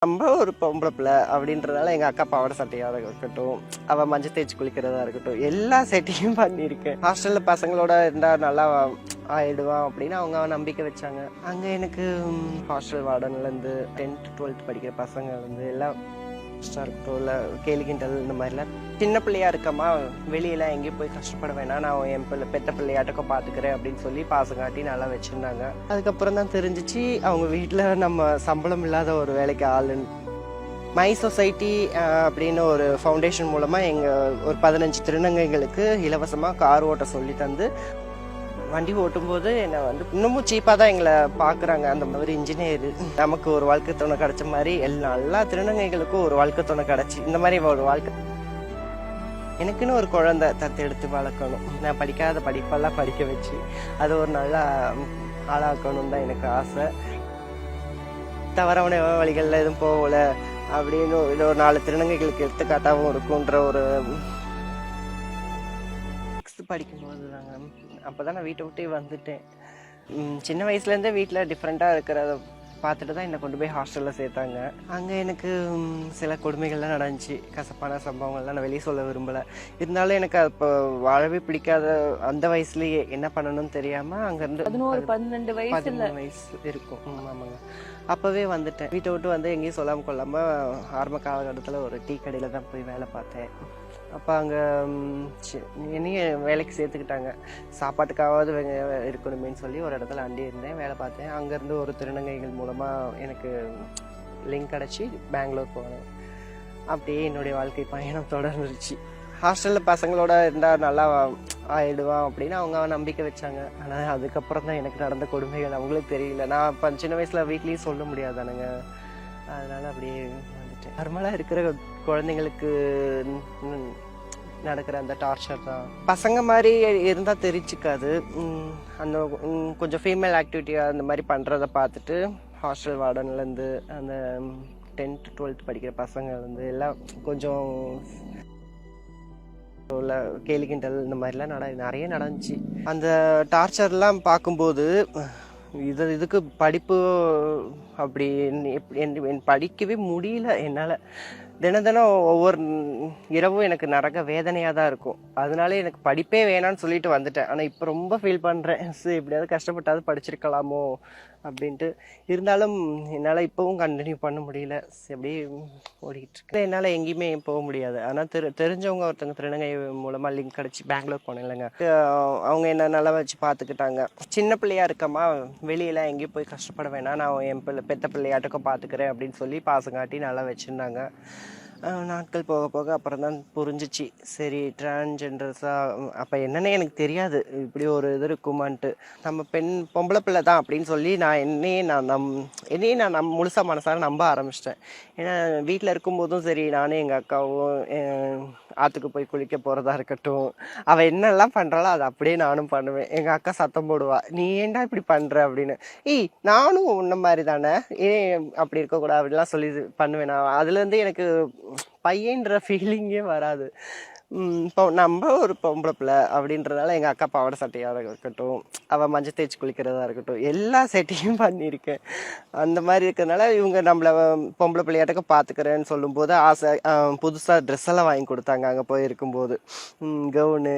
நம்ம ஒரு பொம்பளை பிள்ளை அப்படின்றதால எங்கள் அக்கா பாவாடை சட்டையாக இருக்கட்டும், அவள் மஞ்சள் தேய்ச்சி குளிக்கிறதா இருக்கட்டும், எல்லா செட்டையும் பண்ணியிருக்கேன். ஹாஸ்டலில் பசங்களோட இருந்தால் நல்லா ஆயிடுவான் அப்படின்னு அவங்க நம்பிக்கை வச்சாங்க. அங்கே எனக்கு ஹாஸ்டல் வார்டன்லேருந்து 10th 12th படிக்கிற பசங்கள்லேருந்து எல்லாம் இருக்கட்டும், இல்லை கேலி கிண்டல் இந்த மாதிரிலாம் சின்ன பிள்ளையா இருக்கமா, வெளியெல்லாம் எங்கேயும் போய் கஷ்டப்பட வேணாம், நான் என் பிள்ளை பெத்த பிள்ளையாட்டக்க பார்த்துக்கிறேன் அப்படின்னு சொல்லி பாசம் காட்டி நல்லா வச்சுருந்தாங்க. அதுக்கப்புறம் தான் தெரிஞ்சிச்சு அவங்க வீட்டில் நம்ம சம்பளம் இல்லாத ஒரு வேலைக்கு ஆளுன்னு. மை சொசைட்டி அப்படின்னு ஒரு ஃபவுண்டேஷன் மூலமாக எங்கள் ஒரு 15 திருநங்கைகளுக்கு இலவசமாக கார் ஓட்ட சொல்லி தந்து வண்டி ஓட்டும்போது என்னை வந்து இன்னமும் சீப்பாக தான் எங்களை பார்க்குறாங்க. அந்த மாதிரி இன்ஜினியர் நமக்கு ஒரு வாழ்க்கை துணை கிடைச்ச மாதிரி எல்லா திருநங்கைகளுக்கும் ஒரு வாழ்க்கை துணை கிடச்சி இந்த மாதிரி ஒரு வாழ்க்கை எனக்குன்னு ஒரு குழந்தை தத்தெடுத்து வளர்க்கணும். நான் படிக்காத படிப்பெல்லாம் படிக்க வச்சு அது ஒரு நல்ல ஆளாக்கணும் தான் எனக்கு ஆசை. தவறான வழிகளில் எதுவும் போகல அப்படின்னு இது ஒரு 4 திருநங்கைகளுக்கு எடுத்துக்காட்டாகவும் இருக்குன்ற ஒரு படிக்கும்போது தாங்க அப்போ தான் நான் வீட்டை விட்டே வந்துட்டேன். சின்ன வயசுலேருந்தே வீட்டில் டிஃப்ரெண்ட்டாக இருக்கிறத பார்த்துட்டு தான் என்னை கொண்டு போய் ஹாஸ்டலில் சேர்த்தாங்க. அங்கே எனக்கு சில கொடுமைகள்லாம் நடந்துச்சு, கசப்பான சம்பவங்கள்லாம் நான் வெளியே சொல்ல விரும்பலை. இருந்தாலும் எனக்கு இப்போ வாழவே பிடிக்காத அந்த வயசுலேயே என்ன பண்ணணும்னு தெரியாமல் அங்கேருந்து 12 வயசு இருக்கும். ஆமாங்க, அப்போவே வந்துட்டேன். வீட்டை விட்டு வந்து எங்கேயும் சொல்லாமல் கொள்ளாமல் ஆரம்ப காலகட்டத்தில் ஒரு டீ கடையில் தான் போய் வேலை பார்த்தேன். அப்போ அங்கே என்னையும் வேலைக்கு சேர்த்துக்கிட்டாங்க. சாப்பாட்டுக்காவது இருக்கணுமேனு சொல்லி ஒரு இடத்துல அண்டி இருந்தேன், வேலை பார்த்தேன். அங்கேருந்து ஒரு திருநங்கைகள் மூலமாக எனக்கு லிங்க் கிடச்சி பெங்களூர் போனேன். அப்படியே என்னுடைய வாழ்க்கை பயணம் தொடர்ந்துருச்சு. ஹாஸ்டலில் பசங்களோட இருந்தால் நல்லா ஆயிடுவான் அப்படின்னு அவங்க நம்பிக்கை வச்சாங்க. ஆனால் அதுக்கப்புறம் தான் எனக்கு நடந்த கொடுமைகள் அவங்களுக்கு தெரியல. நான் இப்போ சின்ன வயசில் வீட்லேயும் சொல்ல முடியாதானுங்க, அதனால் அப்படியே வந்துட்டேன். நார்மலாக இருக்கிற குழந்தைங்களுக்கு நடக்கிற அந்த டார்ச்சர் தான். பசங்க மாதிரி இருந்தால் தெரிஞ்சுக்காது. அந்த கொஞ்சம் ஃபீமேல் ஆக்டிவிட்டியாக அந்த மாதிரி பண்ணுறத பார்த்துட்டு ஹாஸ்டல் வார்டன்லேருந்து அந்த 10th 12th படிக்கிற பசங்கள்லேருந்து எல்லாம் கொஞ்சம் கேலி கிண்டல் இந்த மாதிரிலாம் நிறைய நடந்துச்சு. அந்த டார்ச்சர்லாம் பார்க்கும்போது இதுக்கு படிப்பு அப்படி படிக்கவே முடியல என்னால். தினம் ஒவ்வொரு இரவும் எனக்கு நடக்க வேதனையாக தான் இருக்கும். அதனால எனக்கு படிப்பே வேணான்னு சொல்லிட்டு வந்துட்டேன். ஆனால் இப்போ ரொம்ப ஃபீல் பண்ணுறேன், சரி எப்படியாவது கஷ்டப்பட்டாவது படிச்சிருக்கலாமோ அப்படின்ட்டு. இருந்தாலும் என்னால் இப்போவும் கண்டினியூ பண்ண முடியல, அப்படியே ஓடிக்கிட்டு இருக்கு. என்னால் எங்கேயுமே போக முடியாது. ஆனால் தெரிஞ்சவங்க ஒருத்தங்க திருநங்கை மூலமாக லிங்க் கிடச்சி பெங்களூர் போனேன் இல்லைங்க, அவங்க என்ன நல்லா வச்சு பார்த்துக்கிட்டாங்க. சின்ன பிள்ளையா இருக்கமா, வெளியெல்லாம் எங்கேயும் போய் கஷ்டப்பட வேணாம், நான் என் பெத்த பிள்ளையாட்டக்க பார்த்துக்கிறேன் அப்படின்னு சொல்லி பாசம் காட்டி நல்லா வச்சுருந்தாங்க. நாட்கள் போக போக அப்புறம் தான் புரிஞ்சிச்சு, சரி டிரான்ஜெண்டர்ஸாக அப்போ என்னன்னே எனக்கு தெரியாது, இப்படி ஒரு இது இருக்குமான்ட்டு. நம்ம பொம்பளை பிள்ளை தான் அப்படின்னு சொல்லி என்னையே நான் முழுசாக மனசார நம்ப ஆரம்பிச்சிட்டேன். ஏன்னா வீட்டில் இருக்கும்போதும் சரி, நானும் எங்கள் அக்காவும் ஆற்றுக்கு போய் குளிக்க போகிறதா இருக்கட்டும், அவள் என்னெல்லாம் பண்ணுறாளோ அதை அப்படியே நானும் பண்ணுவேன். எங்கள் அக்கா சத்தம் போடுவா, நீ ஏன்டா இப்படி பண்ணுற அப்படின்னு. நானும் உன்ன மாதிரி தானே, ஏன் அப்படி இருக்கக்கூடாது அப்படிலாம் சொல்லி பண்ணுவேன். நான் அதுலேருந்து எனக்கு பையன்ற ஃபீலிங்கே வராது. இப்போ நம்ம ஒரு பொம்பளை பிள்ளை அப்படின்றதால எங்கள் அக்கா பாவாடை சட்டையாக இருக்கட்டும், அவள் மஞ்சள் தேய்ச்சி குளிக்கிறதா இருக்கட்டும், எல்லா செட்டையும் பண்ணியிருக்கேன். அந்த மாதிரி இருக்கிறதுனால இவங்க நம்மளை பொம்பளை பிள்ளையாட்டக்க பார்த்துக்கிறேன்னு சொல்லும்போது ஆசை, புதுசாக ட்ரெஸ் எல்லாம் வாங்கி கொடுத்தாங்க. அங்கே போய் இருக்கும்போது கவுனு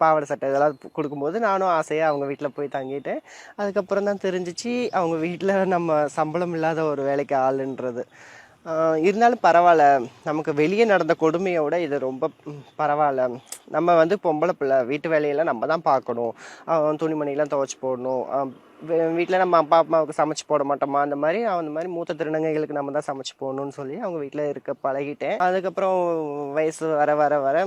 பாவாடை சட்டை இதெல்லாம் கொடுக்கும்போது நானும் ஆசையாக அவங்க வீட்டில் போய் தங்கிட்டேன். அதுக்கப்புறம் தான் தெரிஞ்சிச்சு அவங்க வீட்டில் நம்ம சம்பளம் இல்லாத ஒரு வேலைக்கு ஆளுன்றது. இருந்தாலும் பரவாயில்ல, நமக்கு வெளியே நடந்த கொடுமையோட இது ரொம்ப பரவாயில்ல. நம்ம வந்து பொம்பளை பிள்ளை, வீட்டு வேலையெல்லாம் நம்ம தான் பார்க்கணும், துணிமணிலாம் துவைச்சி போடணும், வீட்டில் நம்ம அப்பா அம்மாவுக்கு சமைச்சு போட மாட்டோமா, அந்த மாதிரி மூத்த திருநங்கைகளுக்கு நம்ம தான் சமைச்சு போடணும்னு சொல்லி அவங்க வீட்டில் இருக்க பழகிட்டேன். அதுக்கப்புறம் வயசு வர வர வர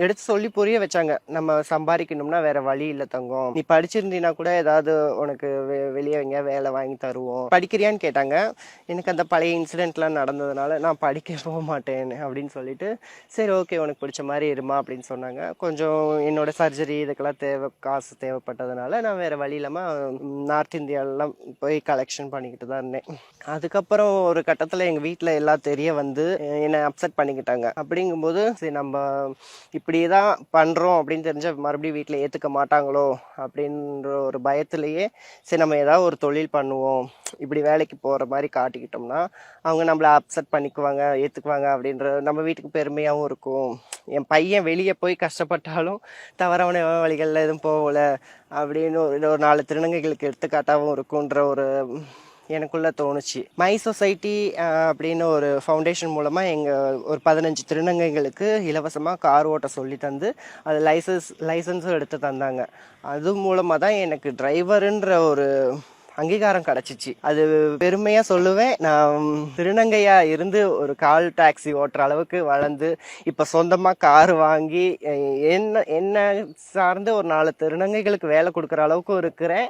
எடுத்து சொல்லி புரிய வச்சாங்க, நம்ம சம்பாதிக்கணும்னா வேற வழி இல்லை தங்கம், நீ படிச்சிருந்தீங்கன்னா கூட ஏதாவது உனக்கு வெளியே எங்கேயா வேலை வாங்கி தருவோம், படிக்கிறியான்னு கேட்டாங்க. எனக்கு அந்த பழைய இன்சிடென்ட்லாம் நடந்ததுனால நான் படிக்க போக மாட்டேன் அப்படின்னு சொல்லிட்டு, சரி ஓகே உனக்கு பிடிச்ச மாதிரி இருமா அப்படின்னு சொன்னாங்க. கொஞ்சம் என்னோட சர்ஜரி இதுக்கெல்லாம் காசு தேவைப்பட்டதுனால நான் வேற வழி இல்லாமல் நார்த் இந்தியாவிலாம் போய் கலெக்ஷன் பண்ணிக்கிட்டு தான் இருந்தேன். அதுக்கப்புறம் ஒரு கட்டத்தில் எங்கள் வீட்டில் எல்லாம் தெரிய வந்து என்னை அப்செட் பண்ணிக்கிட்டாங்க. அப்படிங்கும்போது சரி நம்ம இப்படி தான் பண்ணுறோம் அப்படின்னு தெரிஞ்சால் மறுபடியும் வீட்டில் ஏற்றுக்க மாட்டாங்களோ அப்படின்ற ஒரு பயத்திலேயே சரி நம்ம ஏதாவது ஒரு தொழில் பண்ணுவோம், இப்படி வேலைக்கு போகிற மாதிரி காட்டிக்கிட்டோம்னா அவங்க நம்மளை அப்செட் பண்ணிக்குவாங்க, ஏற்றுக்குவாங்க அப்படின்ற நம்ம வீட்டுக்கு பெருமையாகவும் இருக்கும். என் பையன் வெளியே போய் கஷ்டப்பட்டாலும் தவறான வழிகளில் எதுவும் போகல அப்படின்னு ஒரு 4 திருநங்கைகளுக்கு எடுத்துக்காட்டாகவும் இருக்குன்ற ஒரு எனக்குள்ள தோணுச்சு. மை சொசைட்டி அப்படின்னு ஒரு ஃபவுண்டேஷன் மூலமாக எங்கள் ஒரு 15 திருநங்கைகளுக்கு இலவசமாக கார் ஓட்ட சொல்லி தந்து அது லைசன்ஸும் எடுத்து தந்தாங்க. அது மூலமாக தான் எனக்கு டிரைவருன்ற ஒரு அங்கீகாரம் கிடச்சிச்சு. அது பெருமையாக சொல்லுவேன். நான் திருநங்கையாக இருந்து ஒரு கால் டாக்ஸி ஓட்டுற அளவுக்கு வளர்ந்து இப்போ சொந்தமாக கார் வாங்கி என்ன சார்ந்து ஒரு 4 திருநங்கைகளுக்கு வேலை கொடுக்குற அளவுக்கு இருக்கிறேன்.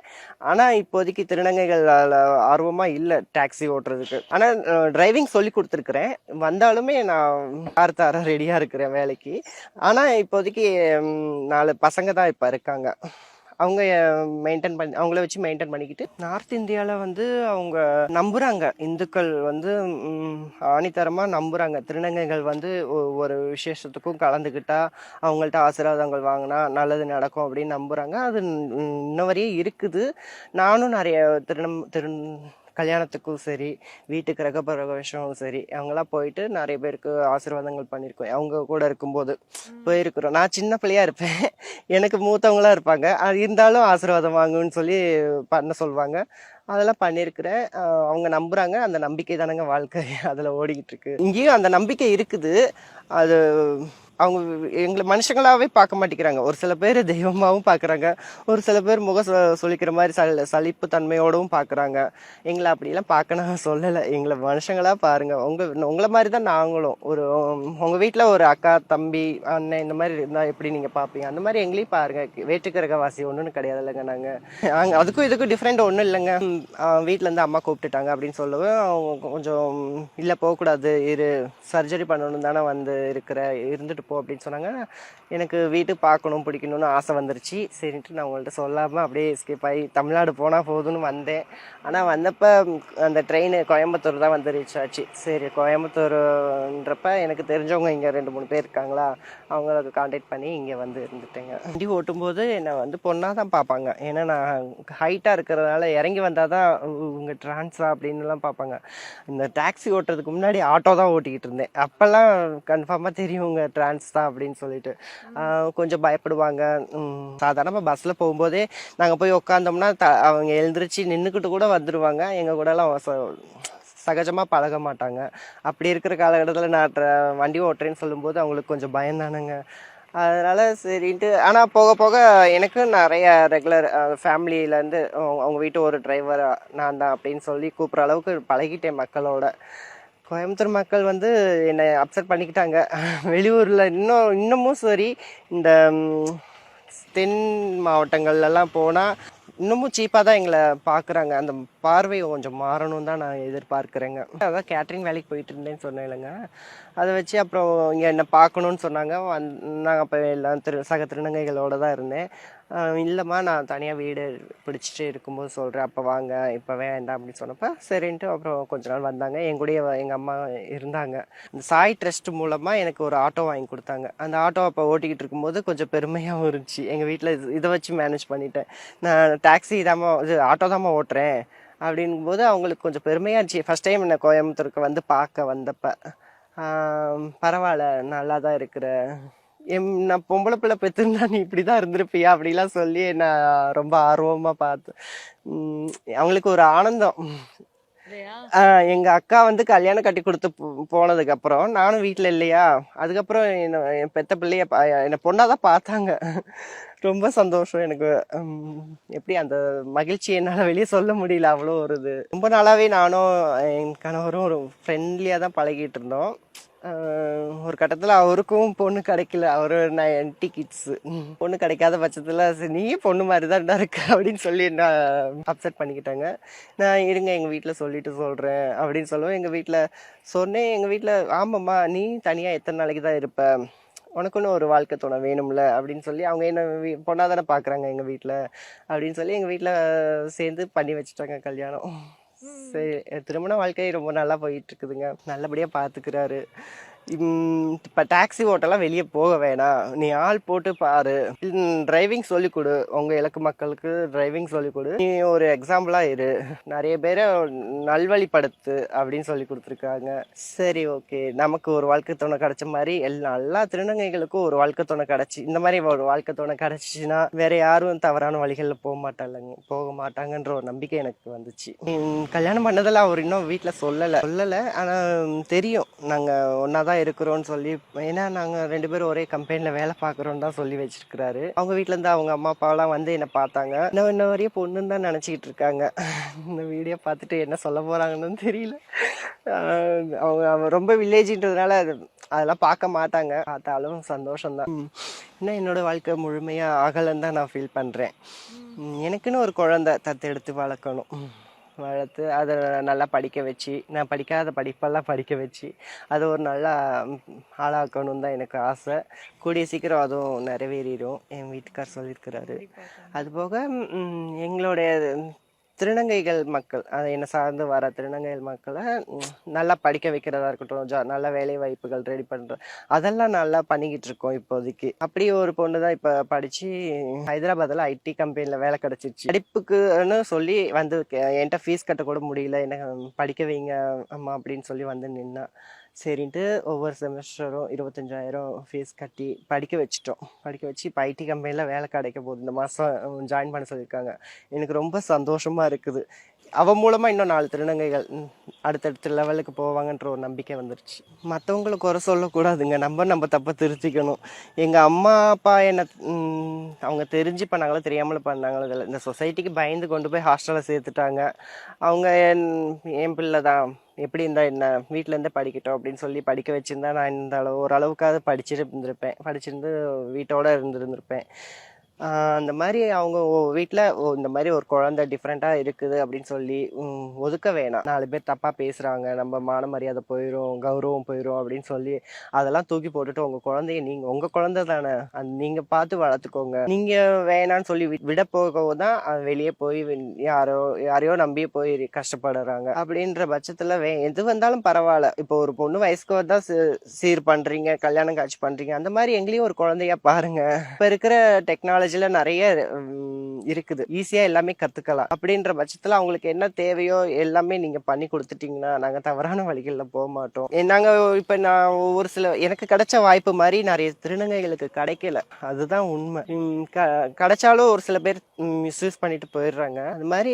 ஆனால் இப்போதைக்கு திருநங்கைகள் ஆர்வமாக இல்லை டாக்ஸி ஓட்டுறதுக்கு. ஆனால் டிரைவிங் சொல்லி கொடுத்துருக்குறேன். வந்தாலுமே நான் கார் தர ரெடியாக இருக்கிறேன் வேலைக்கு. ஆனால் இப்போதைக்கு 4 பசங்க தான் இப்போ இருக்காங்க. அவங்க அவங்கள வச்சு மெயின்டைன் பண்ணிக்கிட்டு நார்த் இந்தியாவில் வந்து அவங்க நம்புகிறாங்க, இந்துக்கள் வந்து ஆணித்தரமாக நம்புகிறாங்க. திருநங்கைகள் வந்து ஒரு விசேஷத்துக்கும் கலந்துக்கிட்டா அவங்கள்ட்ட ஆசீர்வாதங்கள் வாங்கினா நல்லது நடக்கும் அப்படின்னு நம்புகிறாங்க. அது இன்ன வரையும் இருக்குது. நானும் நிறைய கல்யாணத்துக்கும் சரி, வீட்டு கிரகப்பிரவேசமும் சரி, அவங்களாம் போயிட்டு நிறைய பேருக்கு ஆசீர்வாதங்கள் பண்ணியிருக்கோம். அவங்க கூட இருக்கும்போது போயிருக்கிறோம். நான் சின்ன பிள்ளையா இருப்பேன், எனக்கு மூத்தவங்களாம் இருப்பாங்க, அது இருந்தாலும் ஆசீர்வாதம் வாங்குன்னு சொல்லி பண்ண சொல்லுவாங்க. அதெல்லாம் பண்ணியிருக்கிறேன். அவங்க நம்புகிறாங்க. அந்த நம்பிக்கை தானங்க வாழ்க்கை, அதில் ஓடிக்கிட்டு இருக்கு. இங்கேயும் அந்த நம்பிக்கை இருக்குது. அது அவங்க எங்களை மனுஷங்களாகவே பார்க்க மாட்டேங்கிறாங்க. ஒரு சில பேர் தெய்வமாகவும் பார்க்குறாங்க, ஒரு சில பேர் சொல்லிக்கிற மாதிரி சலிப்பு தன்மையோடவும் பார்க்குறாங்க. எங்களை அப்படிலாம் பார்க்க நான் சொல்லலை. எங்களை மனுஷங்களாக பாருங்கள். உங்களை மாதிரி தான் நாங்களும். உங்கள் வீட்டில் ஒரு அக்கா, தம்பி, அண்ணன் இந்த மாதிரி இருந்தால் எப்படி நீங்கள் பார்ப்பீங்க, அந்த மாதிரி எங்களையும் பாருங்கள். வேற்றுக்கிரகவாசி ஒன்றுன்னு கிடையாது இல்லைங்க. நாங்கள் அதுக்கும் இதுக்கும் டிஃப்ரெண்ட் ஒன்றும் இல்லைங்க. வீட்டிலேருந்து அம்மா கூப்பிட்டுட்டாங்க அப்படின்னு சொல்லவும் அவங்க கொஞ்சம் இல்லை போகக்கூடாது, சர்ஜரி பண்ணணும் தானே இருந்துட்டு போ அப்படின்னு சொன்னாங்க. எனக்கு வீட்டு பார்க்கணும் பிடிக்கணும்னு ஆசை வந்துருச்சு. சரின்ட்டு நான் உங்கள்கிட்ட சொல்லாமல் அப்படியே எஸ்கேப் ஆகி தமிழ்நாடு போனால் போதும்னு வந்தேன். ஆனால் வந்தப்போ அந்த ட்ரெயின் கோயம்புத்தூர் தான் வந்து ரீச் ஆச்சு. சரி, கோயம்புத்தூர்ன்றப்ப எனக்கு தெரிஞ்சவங்க இங்கே 2-3 பேர் இருக்காங்களா, அவங்களுக்கு கான்டாக்ட் பண்ணி இங்கே வந்து இருந்துட்டேங்க. வண்டி ஓட்டும்போது என்னை வந்து பொண்ணாக தான் பார்ப்பாங்க. ஏன்னா நான் ஹைட்டாக இருக்கிறதுனால இறங்கி வந்தால் தான் உங்கள் டிரான்ஸா அப்படின்லாம் பார்ப்பாங்க. இந்த டாக்ஸி ஓட்டுறதுக்கு முன்னாடி ஆட்டோ தான் ஓட்டிக்கிட்டு இருந்தேன். அப்போல்லாம் கன்ஃபார்மாக தெரியும் உங்கள் டிரான்ஸ் தான் அப்படின்னு சொல்லிட்டு கொஞ்சம் பயப்படுவாங்க. சாதாரணமாக பஸ்ஸில் போகும்போதே நாங்கள் போய் உட்காந்தோம்னா அவங்க எழுந்திரிச்சு நின்றுக்கிட்டு கூட வந்துடுவாங்க. எங்கள் கூடலாம் சகஜமாக பழக மாட்டாங்க. அப்படி இருக்கிற காலகட்டத்தில் நான் வண்டி ஓட்டுறேன்னு சொல்லும்போது அவங்களுக்கு கொஞ்சம் பயந்தானுங்க. அதனால் சரின்ட்டு, ஆனால் போக போக எனக்கு நிறைய ரெகுலர் ஃபேமிலியிலேருந்து அவங்க வீட்டு ஒரு டிரைவர் நான் தான் அப்படின்னு சொல்லி கூப்பிட்ற அளவுக்கு பழகிட்டேன் மக்களோட. கோயம்புத்தூர் மக்கள் வந்து என்னை அப்செட் பண்ணிக்கிட்டாங்க. வெளியூரில் இன்னமும் சரி, இந்த தென் மாவட்டங்கள்லாம் போனால் இன்னமும் சீப்பாக தான் எங்களை பார்க்குறாங்க. அந்த பார்வை கொஞ்சம் மாறணும் தான் நான் எதிர்பார்க்குறேங்க. அதான் கேட்ரிங் வேலைக்கு போயிட்டு இருந்தேன்னு சொன்னேன் இல்லைங்க, அதை வச்சு அப்புறம் இங்கே என்னை பார்க்கணுன்னு சொன்னாங்க. நாங்கள் அப்போ எல்லாம் சக திருநங்கைகளோடு தான் இருந்தேன். இல்லைம்மா நான் தனியாக வீடு பிடிச்சிட்டு இருக்கும்போது சொல்கிறேன், அப்போ வாங்க, இப்போ வேண்டாம் அப்படின்னு சொன்னப்போ சரின்ட்டு அப்புறம் கொஞ்ச நாள் வந்தாங்க. எங்கூடயே எங்கள் அம்மா இருந்தாங்க. இந்த சாய் ட்ரஸ்ட் மூலமாக எனக்கு ஒரு ஆட்டோ வாங்கி கொடுத்தாங்க. அந்த ஆட்டோ அப்போ ஓட்டிக்கிட்டு இருக்கும்போது கொஞ்சம் பெருமையாகவும் இருந்துச்சு. எங்கள் வீட்டில் இதை வச்சு மேனேஜ் பண்ணிட்டேன். நான் டாக்ஸி ஆட்டோ தாம்மா ஓட்டுறேன் அப்படிங்கும்போது அவங்களுக்கு கொஞ்சம் பெருமையாக இருந்துச்சு. ஃபஸ்ட் டைம் என்னை கோயம்புத்தூருக்கு வந்து பார்க்க வந்தப்போ பரவாயில்ல, நல்லா தான் இருக்கிற, நான் பொம்பளை பிள்ளை பெற்றுருந்தா நீ இப்படி தான் இருந்திருப்பியா அப்படிலாம் சொல்லி நான் ரொம்ப ஆர்வமாக பார்த்தேன். அவங்களுக்கு ஒரு ஆனந்தம். எங்க அக்கா வந்து கல்யாணம் கட்டி கொடுத்து போனதுக்கு அப்புறம் நானும் வீட்டுல இல்லையா, அதுக்கப்புறம் என் பெத்த பிள்ளைய என்னை பொண்ணாதான் பார்த்தாங்க. ரொம்ப சந்தோஷம் எனக்கு. எப்படி அந்த மகிழ்ச்சி என்னால் வெளியே சொல்ல முடியல, அவ்வளோ ஒரு இது. ரொம்ப நாளாவே நானும் என் கணவரும் ஒரு ஃப்ரெண்ட்லியாக தான் பழகிட்டு இருந்தோம். ஒரு கட்டத்தில் அவருக்கும் பொண்ணு கிடைக்கல. அவரு 90 கிட்ஸு, பொண்ணு கிடைக்காத பட்சத்தில் சரி நீயே பொண்ணு மாதிரி தான் இருக்க அப்படின்னு சொல்லி என்ன அப்செட் பண்ணிக்கிட்டாங்க. நான் இருங்க எங்கள் வீட்டில் சொல்லிட்டு சொல்கிறேன் அப்படின்னு சொல்லுவேன். எங்கள் வீட்டில் சொன்னேன். எங்கள் வீட்டில் ஆமாம்மா நீ தனியாக எத்தனை நாளைக்கு தான் இருப்ப, உனக்குன்னு ஒரு வாழ்க்கை துணை வேணும்ல அப்படின்னு சொல்லி அவங்க என்ன பொண்ணாக தானே பார்க்குறாங்க எங்கள் வீட்டில் அப்படின்னு சொல்லி எங்கள் வீட்டில் சேர்ந்து பண்ணி வச்சுட்டாங்க கல்யாணம். சரி, திருமண வாழ்க்கை ரொம்ப நல்லா போயிட்டு இருக்குதுங்க. நல்லபடியாக பார்த்துக்கிறாரு. இப்போ டாக்ஸி ஓட்டெல்லாம் வெளியே போக வேணாம், நீ ஆள் போட்டு பாரு, டிரைவிங் சொல்லிக் கொடு, உங்கள் இலக்கு மக்களுக்கு டிரைவிங் சொல்லிக் கொடு, நீ ஒரு எக்ஸாம்பிளாக இரு, நிறைய பேரை நல்வழிப்படுத்து அப்படின்னு சொல்லி கொடுத்துருக்காங்க. சரி, ஓகே, நமக்கு ஒரு வாழ்க்கை துணை கிடைச்ச மாதிரி எல்லா திருநங்கைகளுக்கும் ஒரு வாழ்க்கை துணை கிடச்சி இந்த மாதிரி ஒரு வாழ்க்கை துணை கிடச்சிச்சின்னா வேற யாரும் தவறான வழிகளில் போக மாட்டாங்கன்ற ஒரு நம்பிக்கை எனக்கு வந்துச்சு. கல்யாணம் பண்ணதில் அவர் இன்னும் வீட்டில் சொல்லலை, ஆனால் தெரியும் நாங்கள் ஒன்றா தான் இருக்கிறோன்னு சொல்லி. ஏன்னா நாங்கள் 2 பேரும் ஒரே கம்பெனியில் வேலை பார்க்குறோன்னு தான் சொல்லி வச்சிருக்கிறாரு. அவங்க வீட்டிலேருந்து அவங்க அம்மா அப்பாலாம் வந்து என்னை பார்த்தாங்க. இன்ன வரையும் பொண்ணுன்னு தான் நினச்சிக்கிட்டு இருக்காங்க. இந்த வீடியோ பார்த்துட்டு என்ன சொல்ல போகிறாங்கன்னு தெரியல. அவங்க ரொம்ப வில்லேஜின்றதுனால அதெல்லாம் பார்க்க மாட்டாங்க, பார்த்தாலும் சந்தோஷம்தான். இன்னும் என்னோட வாழ்க்கை முழுமையாக ஆகலைன்னு தான் நான் ஃபீல் பண்ணுறேன். எனக்குன்னு ஒரு குழந்தை தத்தெடுத்து வளர்த்து அதை நல்லா படிக்க வச்சு, நான் படிக்காத படிப்பெல்லாம் படிக்க வச்சு அதை ஒரு நல்லா ஆளாக்கணும் தான் எனக்கு ஆசை. கூடிய சீக்கிரம் அதுவும் நிறைவேறிடும், என் வீட்டுக்கார் சொல்லியிருக்கிறாரு. அதுபோக எங்களுடைய திருநங்கைகள் மக்கள், அதை என்னை சார்ந்து வர திருநங்கைகள் மக்களை நல்லா படிக்க வைக்கிறதா இருக்கட்டும், நல்ல வேலை வாய்ப்புகள் ரெடி பண்ணுற அதெல்லாம் நல்லா பண்ணிக்கிட்டு இருக்கோம் இப்போதைக்கு. அப்படி ஒரு பொண்ணு தான் இப்போ படித்து ஹைதராபாத்தில் ஐடி கம்பெனியில் வேலை கிடச்சிருச்சு. படிப்புக்குன்னு சொல்லி வந்து என்கிட்ட ஃபீஸ் கட்ட கூட முடியல, என்ன படிக்க வைங்க அம்மா அப்படின்னு சொல்லி வந்து நின்னா. சரின்ட்டு ஒவ்வொரு செமஸ்டரும் 25,000 ஃபீஸ் கட்டி படிக்க வச்சு இப்போ ஐடி கம்பெனியில் வேலை கிடைக்க போகுது. இந்த மாதம் ஜாயின் பண்ண சொல்லியிருக்காங்க. எனக்கு ரொம்ப சந்தோஷமாக இருக்குது. அவன் மூலமாக இன்னும் 4 திருநங்கைகள் அடுத்தடுத்த லெவலுக்கு போவாங்கன்ற ஒரு நம்பிக்கை வந்துருச்சு. மற்றவங்களை குறை சொல்லக்கூடாதுங்க, நம்ம தப்பை திருத்திக்கணும். எங்கள் அம்மா அப்பா என்ன அவங்க தெரிஞ்சு பண்ணாங்களோ தெரியாமல் பண்ணாங்களோ இதில் இந்த சொசைட்டிக்கு பயந்து கொண்டு போய் ஹாஸ்டலில் சேர்த்துட்டாங்க. அவங்க என் பிள்ளை தான், எப்படி இருந்தால் என்ன, வீட்டிலேருந்தே படிக்கட்டும் அப்படின்னு சொல்லி படிக்க வச்சுருந்தா நான் இந்த ஓரளவுக்காவது படிச்சிருந்து வீட்டோடு இருந்திருப்பேன். அந்த மாதிரி அவங்க வீட்டில் இந்த மாதிரி ஒரு குழந்தை டிஃப்ரெண்ட்டாக இருக்குது அப்படின்னு சொல்லி ஒதுக்க வேணாம். 4 பேர் தப்பாக பேசுகிறாங்க, நம்ம மான மரியாதை போயிடும், கௌரவம் போயிடும் அப்படின்னு சொல்லி அதெல்லாம் தூக்கி போட்டுட்டு உங்கள் குழந்தைய உங்கள் குழந்தை தானே, நீங்கள் பார்த்து வளர்த்துக்கோங்க. நீங்கள் வேணான்னு சொல்லி விட போக தான் வெளியே போய் யாரையோ நம்பியே போய் கஷ்டப்படுறாங்க. அப்படின்ற பட்சத்தில் எது வந்தாலும் பரவாயில்ல. இப்போ ஒரு பொண்ணு வயசுக்கு தான் சீர் பண்ணுறீங்க, கல்யாணம் காட்சி பண்ணுறீங்க, அந்த மாதிரி எங்களையும் ஒரு குழந்தையா பாருங்க. இப்போ இருக்கிற டெக்னாலஜில நிறைய இருக்குது, ஈஸியா எல்லாமே கத்துக்கலாம். அப்படின்ற பட்சத்துல அவங்களுக்கு என்ன தேவையோ எல்லாமே நீங்க பண்ணி கொடுத்துட்டீங்கன்னா நாங்க தவறான வழிகளில் போக மாட்டோம். நாங்க இப்ப நான் ஒரு சில எனக்கு கிடைச்ச வாய்ப்பு மாதிரி நிறைய திருநங்கைகளுக்கு கிடைக்கல, அதுதான் உண்மை. கிடைச்சாலும் ஒரு சில பேர் மிஸ்யூஸ் பண்ணிட்டு போயிடுறாங்க. அது மாதிரி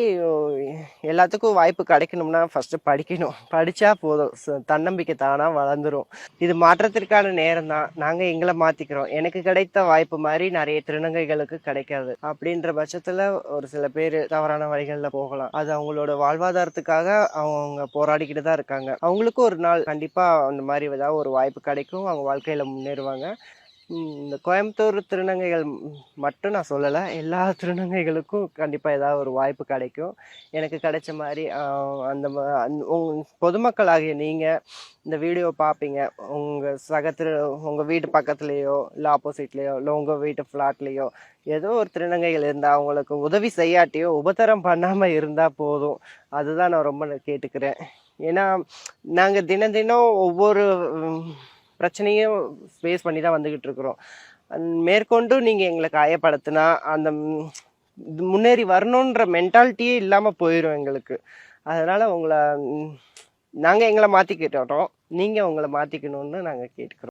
எல்லாத்துக்கும் வாய்ப்பு கிடைக்கணும்னா ஃபர்ஸ்ட் படிக்கணும். படிச்சா போதும், தன்னம்பிக்கை தானா வளர்ந்துரும். இது மாற்றத்திற்கான நேரம் தான். நாங்க எங்களை மாத்திக்கிறோம். எனக்கு கிடைத்த வாய்ப்பு மாதிரி நிறைய திருநங்கைகளுக்கு கிடைக்காது. அப்படின்ற பட்சத்துல ஒரு சில பேர் தவறான வழிகளில் போகலாம். அது அவங்களோட வாழ்வாதாரத்துக்காக அவங்க போராடிக்கிட்டு தான் இருக்காங்க. அவங்களுக்கும் ஒரு நாள் கண்டிப்பா அந்த மாதிரி ஏதாவது ஒரு வாய்ப்பு கிடைக்கும், அவங்க வாழ்க்கையில முன்னேறுவாங்க. இந்த கோயம்புத்தூர் திருநங்கைகள் மட்டும் நான் சொல்லலை, எல்லா திருநங்கைகளுக்கும் கண்டிப்பாக ஏதாவது ஒரு வாய்ப்பு கிடைக்கும். எனக்கு கிடைச்ச மாதிரி அந்த பொதுமக்களாகிய நீங்கள் இந்த வீடியோ பார்ப்பீங்க, உங்கள் வீட்டு பக்கத்துலேயோ இல்லை ஆப்போசிட்லேயோ இல்லை உங்கள் வீட்டு ஃப்ளாட்லேயோ ஏதோ ஒரு திருநங்கைகள் இருந்தால் அவங்களுக்கு உதவி செய்யாட்டியோ உபத்திரம் பண்ணாமல் இருந்தால் போதும். அதுதான் நான் ரொம்ப கேட்டுக்கிறேன். ஏன்னா நாங்கள் தினம் ஒவ்வொரு பிரச்சனையும் ஃபேஸ் பண்ணி தான் வந்துக்கிட்டு இருக்கிறோம். மேற்கொண்டு நீங்கள் எங்களை காயப்படுத்தினா அந்த முன்னேறி வரணுன்ற மென்டாலிட்டியே இல்லாமல் போயிடும் எங்களுக்கு. அதனால் நாங்கள் எங்களை மாற்றிக்கிட்டோம், நீங்கள் உங்களை மாற்றிக்கணும்னு நாங்கள் கேட்டுக்கிறோம்.